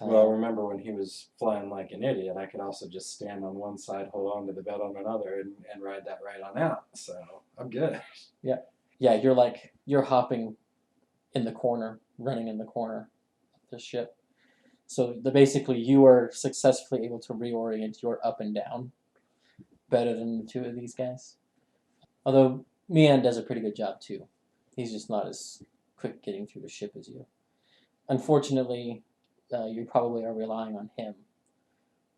Well, remember when he was flying like an idiot, I could also just stand on one side, hold on to the bed on another, and ride that right on out. So I'm good. Yeah, you're hopping in the corner, running in the corner of the ship. So basically, you are successfully able to reorient your up and down better than the two of these guys. Although Mian does a pretty good job too. He's just not as quick getting through the ship as you. Unfortunately, you probably are relying on him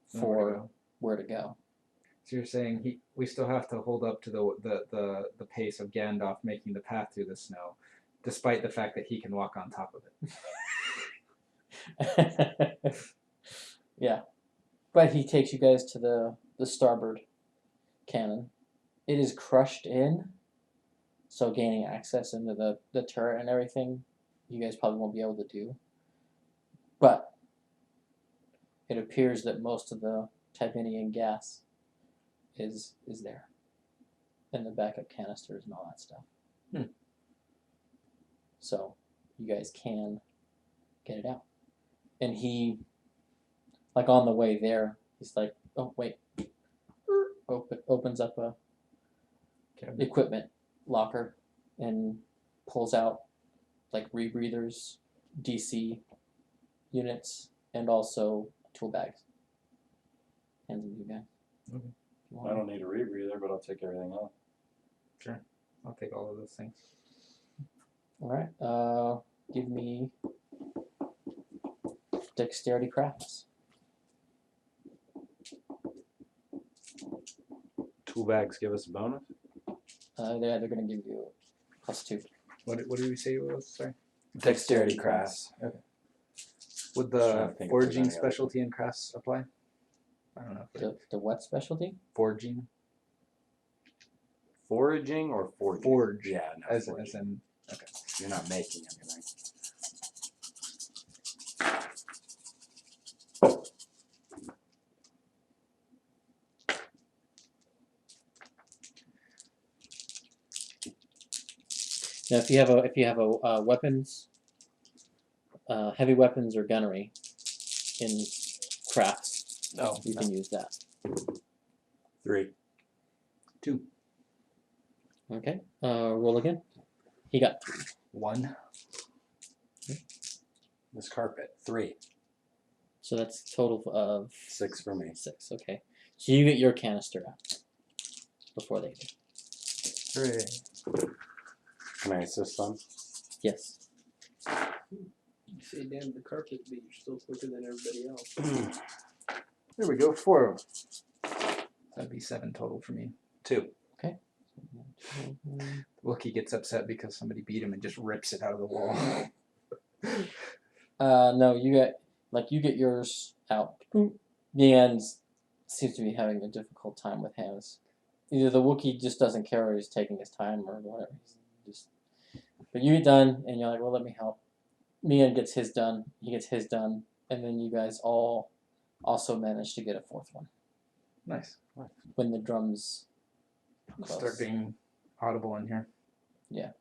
for where to go. So you're saying we still have to hold up to the pace of Gandalf making the path through the snow, despite the fact that he can walk on top of it. Yeah, but he takes you guys to the starboard cannon. It is crushed in, so gaining access into the turret and everything, you guys probably won't be able to do. But it appears that most of the Tibinian gas is there, and the backup canisters and all that stuff. So you guys can get it out. And he, like on the way there, he's like, oh wait, opens up a equipment locker and pulls out like rebreathers, DC units, and also tool bags. Hands them to you guys. Okay. I don't need a rebreather, but I'll take everything else. Sure, I'll take all of those things. All right. Give me dexterity crafts. Tool bags give us a bonus? They're going to give you +2. What did we say it was? Sorry. Dexterity crafts. Okay. Would Trying the to think if forging there's any other- specialty in crafts apply? I don't know. The what specialty? Forging. Foraging or forging? Forge. Yeah, no, As forging. in. Okay. You're not making anything. Now, if you have a weapons, heavy weapons or gunnery in crafts, you can use that. 3. 2. Okay. Roll again. He got 3. 1. This carpet. 3. So that's a total of 6 for me. 6. Okay. So you get your canister out before they do. 3. Can I assist them? Yes. You say damn the carpet, but you're still quicker than everybody else. There we go. 4. That'd be 7 total for me. 2. Okay. Wookie gets upset because somebody beat him and just rips it out of the wall. No, you get yours out. Mian seems to be having a difficult time with hands. Either the Wookiee just doesn't care or he's taking his time or whatever. But you get done and you're like, well, let me help. Mian gets his done. He gets his done. And then you guys all also manage to get a 4th one. Nice. When the drums Start being audible in here. Yeah.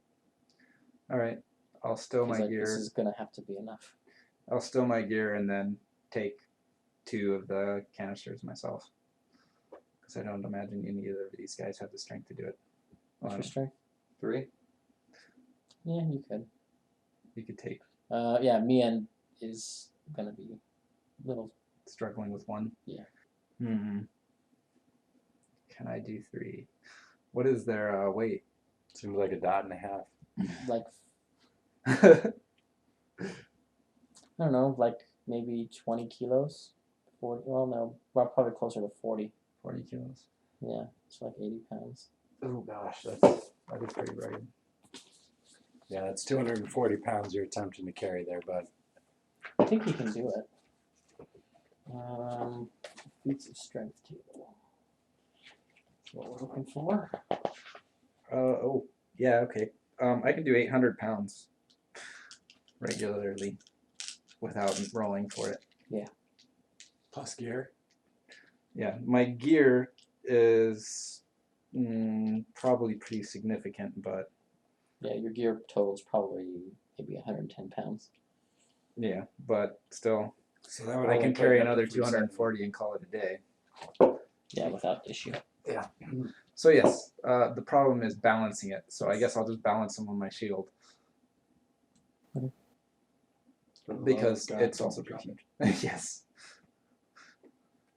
All right. I'll stow my gear. This is going to have to be enough. I'll stow my gear and then take 2 of the canisters myself. Because I don't imagine any of these guys have the strength to do it. What's your strength? 3. Yeah, you could. You could take. Yeah, Mian is going to be a little struggling with 1. Yeah. Can I do 3? What is their weight? Seems like a dot and a half. Like, I don't know, like maybe 20 kilos. 40, well, no, well, probably closer to 40. 40 kilos. Yeah, it's like 80 pounds. Oh gosh, that is pretty rugged. Yeah, that's 240 pounds you're attempting to carry there, bud. I think you can do it. Feats of strength table. That's what we're looking for. Oh, yeah, okay. I can do 800 pounds regularly without rolling for it. Yeah. Plus gear. Yeah, my gear is probably pretty significant, but... Yeah, your gear total is probably maybe 110 pounds. Yeah, but still, So that would I only can put carry you up to another 370. 240 and call it a day. Yeah, without issue. Yeah. So yes, the problem is balancing it. So I guess I'll just balance them on my shield because God, it's double also drop it. yes.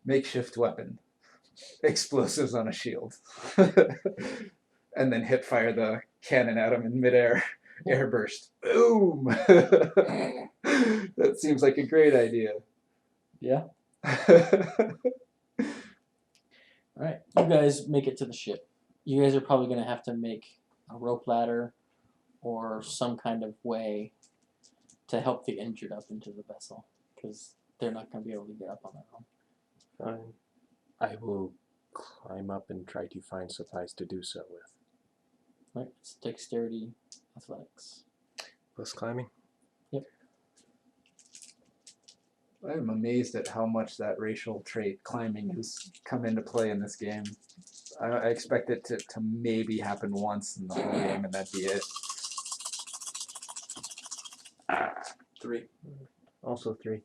Makeshift weapon, explosives on a shield, and then hip fire the cannon at him in midair. Airburst. Boom! That seems like a great idea. Yeah. All right, you guys make it to the ship. You guys are probably going to have to make a rope ladder or some kind of way to help the injured up into the vessel because they're not going to be able to get up on their own. Fine. I will climb up and try to find supplies to do so with. Right? It's dexterity, athletics. Plus climbing? I'm amazed at how much that racial trait climbing has come into play in this game. I expect it to maybe happen once in the whole game, and that'd be it. 3. Also 3.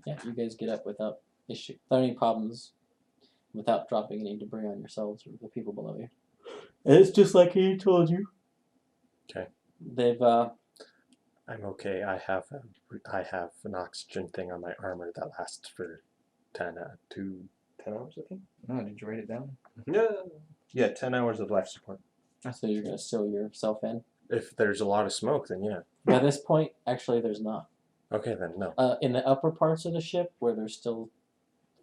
Yeah, you guys get up without issue, without any problems, without dropping any debris on yourselves or the people below you. It's just like he told you. Okay. They've I'm okay. I have an oxygen thing on my armor that lasts for 10 hours, I think. Oh, did you write it down? Yeah, 10 hours of life support. so you're gonna seal yourself in. If there's a lot of smoke, then yeah. By this point, actually, there's not. Okay, then no. In the upper parts of the ship, where there's still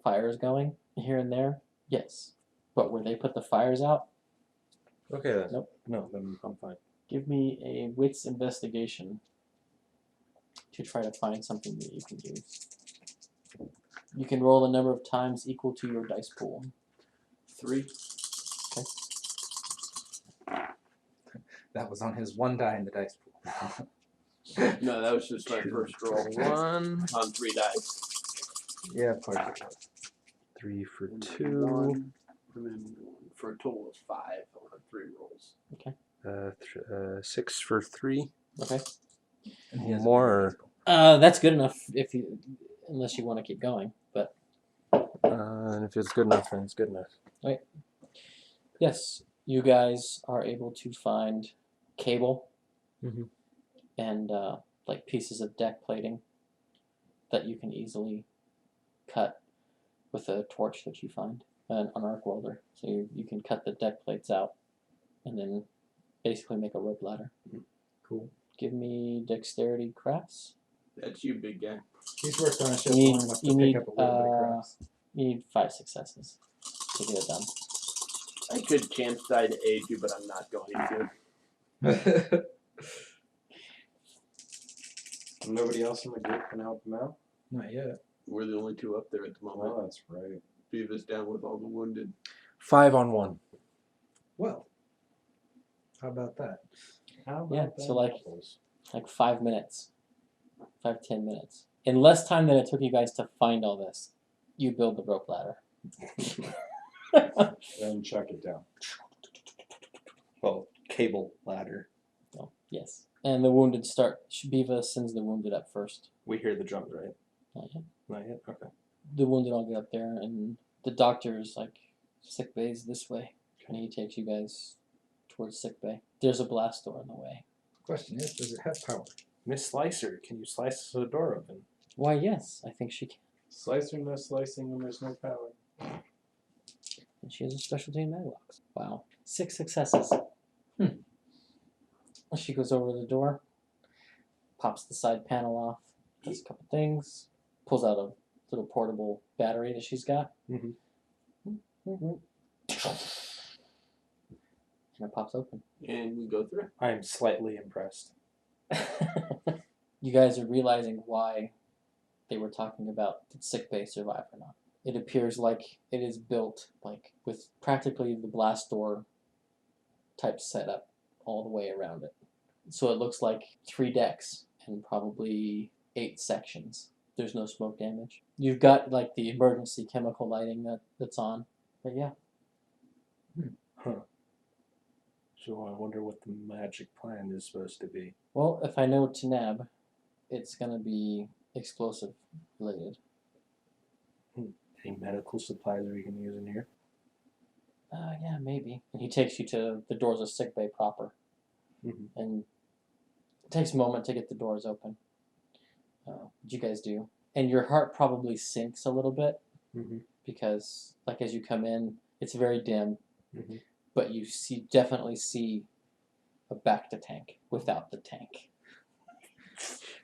fires going here and there, yes. But where they put the fires out, Okay then. Nope. No, then I'm fine. give me a wits investigation to try to find something that you can use. You can roll the number of times equal to your dice pool. 3. That was on his one die in the dice pool. No, that was just my first roll 1. on 3 dice. Yeah, of course it was. 3 for And 2. 1, and then 1 for a total of 5 on 3 rolls. 6 for 3. Okay. And he has a More. That's good enough if you, unless you want to keep going. But And if it's good enough, then it's good enough. yes, you guys are able to find cable Mhm. and like pieces of deck plating that you can easily cut with a torch that you find, an arc welder. So you can cut the deck plates out and then basically make a rope ladder. Cool. Give me dexterity crafts. That's you, big guy. He's worked on a ship You need- long enough to you pick need, up a little bit of crafts. You need 5 successes to get it done. I could chance die to aid you, but I'm not going to. Nobody else in the group can help him out? Not yet. We're the only 2 up there at the moment. Oh, that's right. Beavis down with all the wounded. 5 on 1. Well, how about that? How about Yeah, them so like- apples? Like 5 minutes. 5-10 minutes. In less time than it took you guys to find all this, you build the rope ladder. Then chuck it down. Well, cable ladder. Oh, yes. And the wounded start. Biva sends the wounded up first. We hear the drums, right? Not yet. Not yet? Okay. The wounded all get up there, and the doctor's like, sick bay's this way. And he takes you guys towards sick bay. There's a blast door in the way. Question is, does it have power? Miss Slicer, can you slice the door open? Why, yes, I think she can. Slicer, no slicing when there's no power. And she has a specialty in maglocks. Wow. 6 successes. She goes over to the door, pops the side panel off, does a couple things, pulls out a little portable battery that she's got. Mhm. And it pops open. And we go through. I am slightly impressed. You guys are realizing why they were talking about did sick bay survive or not. It appears like it is built like with practically the blast door type setup all the way around it. So it looks like 3 decks and probably 8 sections. There's no smoke damage. You've got like the emergency chemical lighting that's on. But yeah. Huh. So I wonder what the magic plan is supposed to be. Well, if I know Tanab, it's gonna be explosive related. Any medical supplies we can use in here? Yeah, maybe. And he takes you to the doors of sick bay proper, Mhm. and it takes a moment to get the doors open. What you guys do, and your heart probably sinks a little bit Mm-hmm. because, like, as you come in, it's very dim, Mhm. but you definitely see a Bacta tank without the tank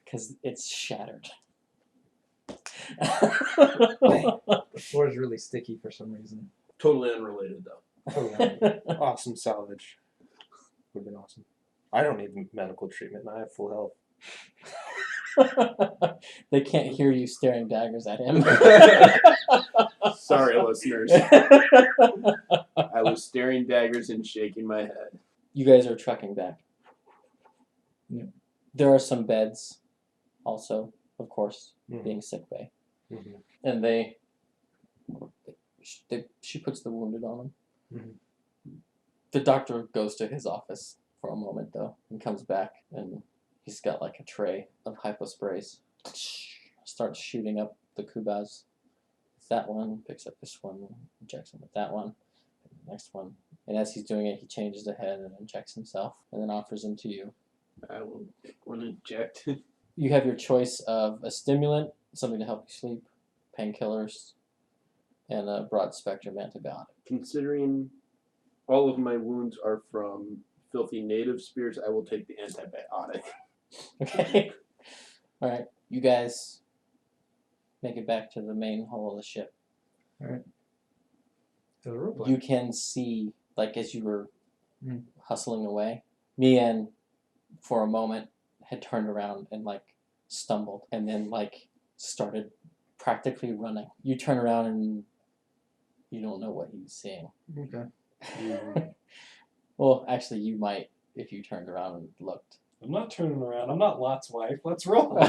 because it's shattered. The floor is really sticky for some reason. Totally unrelated though. Awesome salvage. Would have been awesome. I don't need medical treatment. I have full health. They can't hear you staring daggers at him. Sorry, listeners. I was staring daggers and shaking my head. You guys are trekking back. Yeah. There are some beds, also, of course, Mhm. being sick bay, Mm-hmm. and she puts the wounded on him. Mhm. The doctor goes to his office for a moment though, and comes back, and he's got like a tray of hyposprays. Starts shooting up the kubas. That one picks up this one, injects him with that one, next one, and as he's doing it, he changes the head and injects himself, and then offers them to you. I will take one inject. You have your choice of a stimulant, something to help you sleep, painkillers, and a broad spectrum antibiotic. Considering all of my wounds are from filthy native spears, I will take the antibiotic. Okay. All right. You guys make it back to the main hull of the ship. You can see, like, as you were hustling away, Mian, for a moment, had turned around and, like, stumbled and then, like, started practically running. You turn around and you don't know what he's seeing. Okay. Well, actually, you might if you turned around and looked. I'm not turning around. I'm not Lot's wife. Let's roll.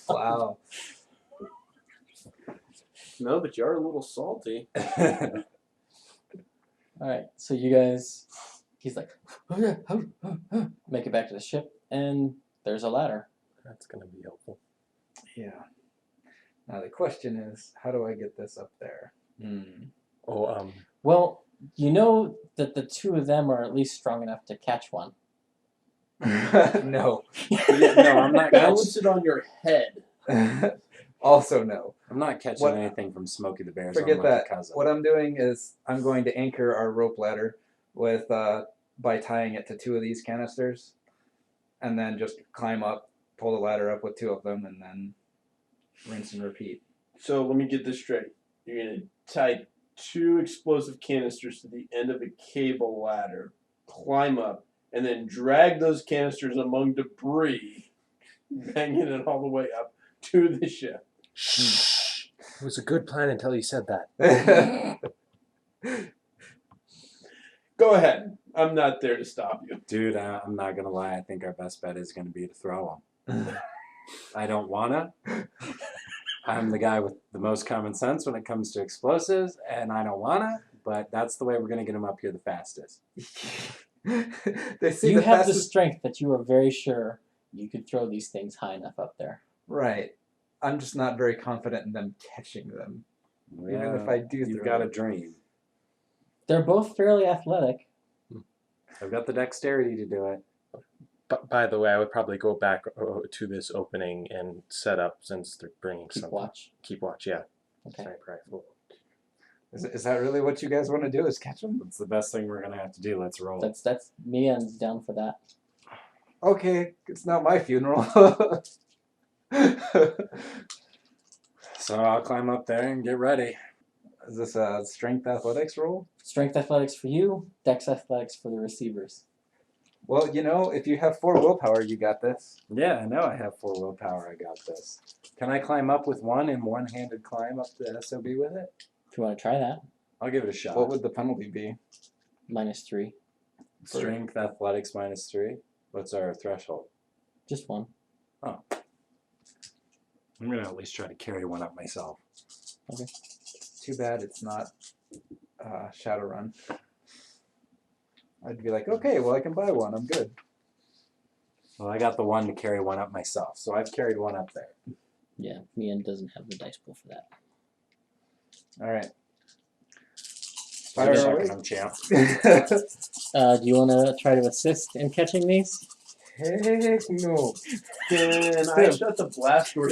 Wow. No, but you are a little salty. All right, so you guys, he's like, make it back to the ship, and there's a ladder. That's gonna be helpful. Yeah. Now the question is, how do I get this up there? Oh, Well, you know that the two of them are at least strong enough to catch one. No. Yeah, no, I'm not Balance it on your head. Also no. I'm not catching What- anything from Smokey the Bear's Forget unlucky that. cousin. What I'm doing is I'm going to anchor our rope ladder with by tying it to two of these canisters, and then just climb up, pull the ladder up with two of them, and then rinse and repeat. So let me get this straight. You're going to tie 2 explosive canisters to the end of a cable ladder, climb up, and then drag those canisters among debris, banging it all the way up to the ship. shh. It was a good plan until you said that. Go ahead. I'm not there to stop you. Dude, I'm not gonna lie. I think our best bet is gonna be to throw them. I don't wanna. I'm the guy with the most common sense when it comes to explosives, and I don't wanna. But that's the way we're gonna get them up here the fastest. They say You the have the fastest. strength that you are very sure you could throw these things high enough up there. Right. I'm just not very confident in them catching them. Even if I do you've throw got a them. dream. They're both fairly athletic. I've got the dexterity to do it. But by the way, I would probably go back to this opening and set up since they're bringing Keep something. watch. Keep watch, yeah. Okay. Sniper rifle. Is that really what you guys want to do? Is catch them? That's the best thing we're gonna have to do. Let's roll. That's Mian's down for that. Okay, it's not my funeral. So I'll climb up there and get ready. Is this a strength athletics roll? Strength athletics for you, dex athletics for the receivers. Well, you know, if you have 4 willpower, you got this. Yeah, I know I have 4 willpower. I got this. Can I climb up with one and one-handed climb up the SOB with it? If you want to try that, I'll give it a shot. What would the penalty be? -3. Strength athletics -3. What's our threshold? Just one. I'm gonna at least try to carry one up myself. Too bad it's not Shadowrun. I'd be like, okay, well, I can buy one. I'm good. Well, I got the one to carry one up myself, so I've carried one up there. Yeah, Mian doesn't have the dice pool for that. All right. Fire Fire away. away. Champ. Do you want to try to assist in catching these? Heck no. Can I shut the blast door?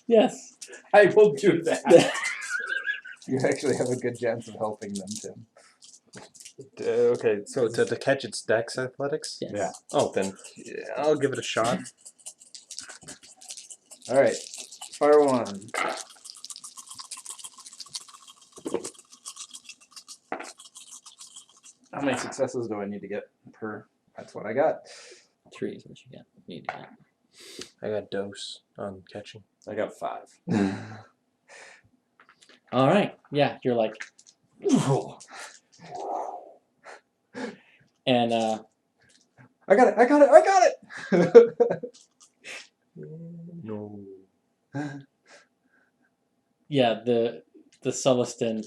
Yes. I will do that. You actually have a good chance of helping them, Tim. Okay, so to catch its Dex athletics? Yes. Yeah. Oh, then yeah, I'll give it a shot. All right. Fire one. How many successes do I need to get per? That's what I got. 3 is what you get. Need to get. I got dose on catching. I got 5. All right. Yeah, you're like, and I got it! I got it! I got it! No. yeah, the Celestin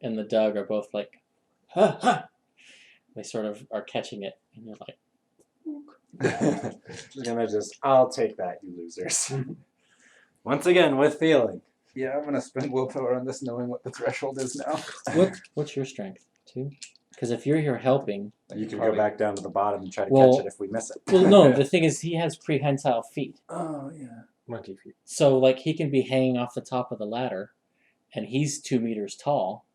and the Doug are both like, ha ha. They sort of are catching it, and you're like, I'll take that, you losers. Once again, with feeling. Yeah, I'm gonna spend willpower on this, knowing what the threshold is now. what's your strength? 2? Because if you're here helping, You can Probably- go back down to the bottom and try to Well- catch it if we miss it. well, no, the thing is he has prehensile feet, Oh yeah. Monkey feet. so like he can be hanging off the top of the ladder, and he's 2 meters tall.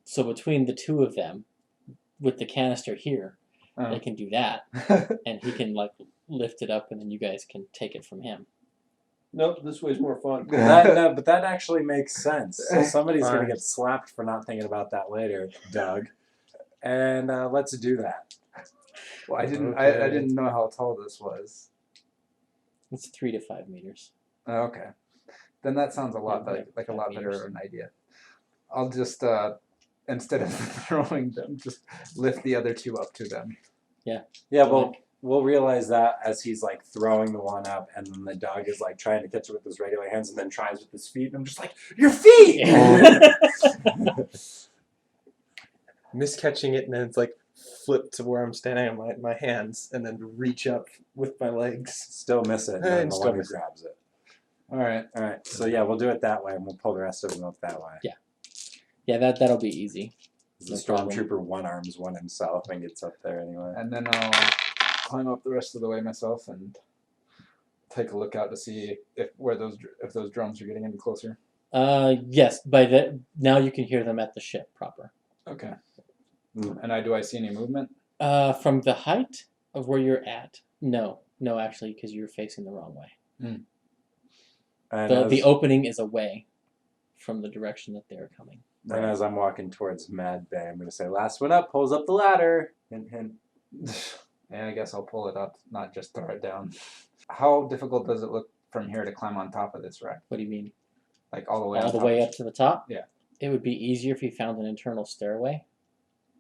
So between the two of them, with the canister here, they can do that, and he can like lift it up, and then you guys can take it from him. Nope, this way's more fun. No, but that actually makes sense. So somebody's going Fine. to get slapped for not thinking about that later, Doug. And let's do that. Well, I didn't. I Okay. didn't know how tall this was. It's 3 to 5 meters. Oh, okay. Then that sounds a lot Yeah, better, like a lot better meters. of an idea. I'll just instead of throwing them, just lift the other 2 up to them. Yeah, well, we'll realize that as he's like throwing the one up, and then the dog is like trying to catch it with his regular hands, and then tries with his feet. And I'm just like, your feet! Miscatching it, and then it's like flip to where I'm standing on my hands, and then reach up with my legs. Still miss it, and And then the still one who miss it. grabs it. All right. All right, so yeah, we'll do it that way, and we'll pull the rest of them up that way. Yeah, that'll be easy. The No problem. stormtrooper one arms one himself and gets up there anyway. And then I'll climb up the rest of the way myself and take a look out to see if those drums are getting any closer. Yes, now you can hear them at the ship proper. Okay. Mm. And do I see any movement? From the height of where you're at, no, actually, because you're facing the wrong way. And The opening is away from the direction that they're coming. And as I'm walking towards Mad Bay, I'm going to say, last one up, pulls up the ladder. Hint, hint. And I guess I'll pull it up, not just throw it down. How difficult does it look from here to climb on top of this wreck? What do you mean? Like all the way All on the top? way up to the top? Yeah. It would be easier if you found an internal stairway.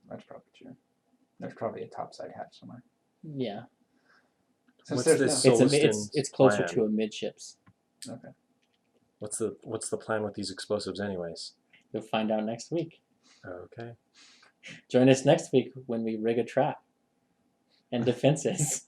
That's probably true. There's probably a topside hatch somewhere. Yeah. Since What's there's this? no- It's closer plan. to a midships. Okay. What's the plan with these explosives, anyways? You'll find out next week. Okay. Join us next week when we rig a trap and defenses.